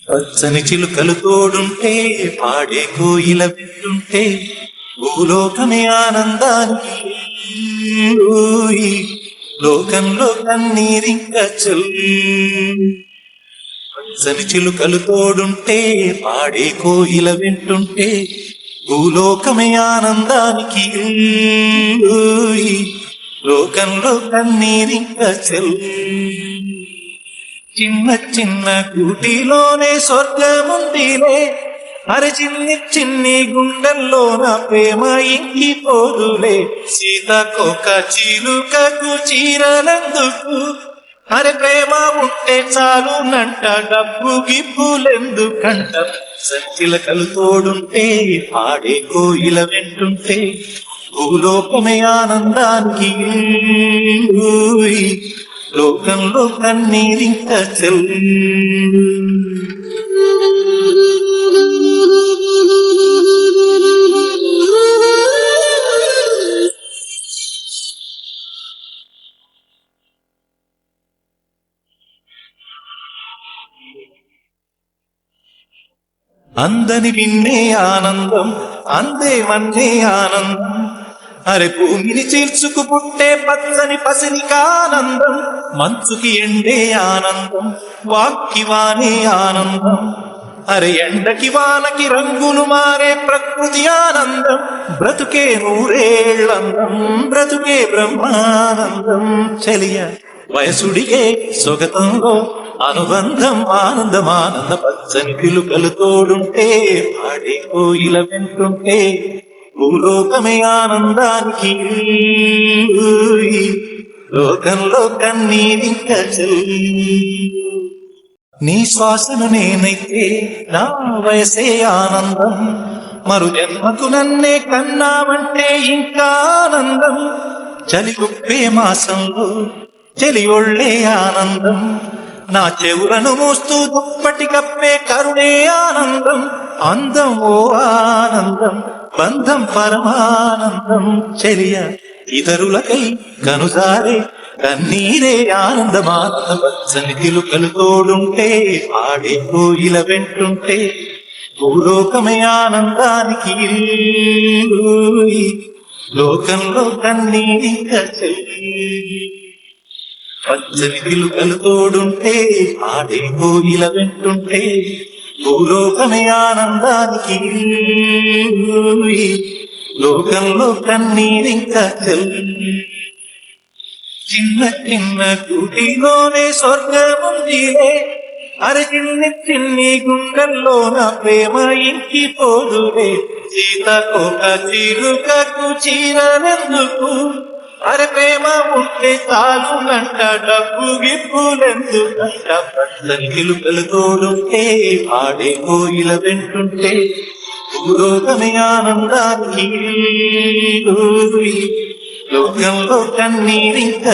పచ్చని చిలుకలు తోడుంటే పాడే కోయిల వింటుంటే భూలోకమే ఆనందానికి లోకంలో కన్నీరింక పచ్చని చిలుకలు తోడుంటే పాడే కోయిల వింటుంటే భూలోకమే ఆనందానికి లోకంలో కన్నీరింక చిన్న చిన్న గూటిలోనే స్వర్గముందిలే అరే చిన్ని చిన్ని గుండెల్లోన ప్రేమ ఇంకిపోదులే సీతకొక చిలుకకు చీరలందుకు అరే ప్రేమ ఉంటే చాలు నంట డబ్బు గిప్పులెందుకంట చిలకలు తోడుంటే పాడే కోయిల వెంటుంటే భూలోకమే ఆనందానికి లోకంలో కన్నీరింక అందని విన్నే ఆనందం అందేమన్నే ఆనందం అరే భూమిని చీల్చుకు పుట్టే పచ్చని పసినికానందం మంచుకి ఎండే ఆనందం వాక్కి వానే ఆనందం అరే ఎండకి వానకి రంగులు మారే ప్రకృతి ఆనందం బ్రతుకే నూరేళ్లందం బ్రతుకే బ్రహ్మానందం చెలియ వయసుడిగే స్వగతంలో అనుబంధం ఆనందమానంద పచ్చని పిలుకలు తోడుంటే పాడే కోయిల వెంటుంటే భూలోకమే ఆనందానికి లోకంలో కన్నీరింక నీ శ్వాసను నేనైతే నా వయసే ఆనందం మరు జన్మకు నన్నే కన్నావంటే ఇంకా ఆనందం చలి గుప్పే మాసంలో చలి ఒళ్ళే ఆనందం నా చెవులను మోస్తూ దుప్పటి కప్పే కరుణే ఆనందం అందం ఓ ఆనందం బంధం పరమానందం చెలియ ఇతరులకై కనుసారే కన్నీరే ఆనందమానంద పచ్చని చిలుకలు తోడుంటే పాడే కోయిల వెంటుంటే భూలోకమే ఆనందానికి లోకంలో కన్నీరింక పచ్చని చిలుకలు తోడుంటే పాడే కోయిల వెంటుంటే భూలోకమే ఆనందానికి లోకంలో కన్నీరింక చిన్న చిన్న గుడిలోనే స్వర్గముందిలే అరే చిన్ని చిన్ని గుండెల్లోన ప్రేమ ఇంకిపోదులే సీతకొక చిలుకకు చీరలెందుకు అరే ప్రేమ ఉంటే చాలు నంట డబ్బు గిప్పులెందుకంట పచ్చని చిలుకలు తోడుంటే పాడే కోయిల వెంటుంటే భూలోకమే ఆనందానికి లోకంలో కన్నీరింక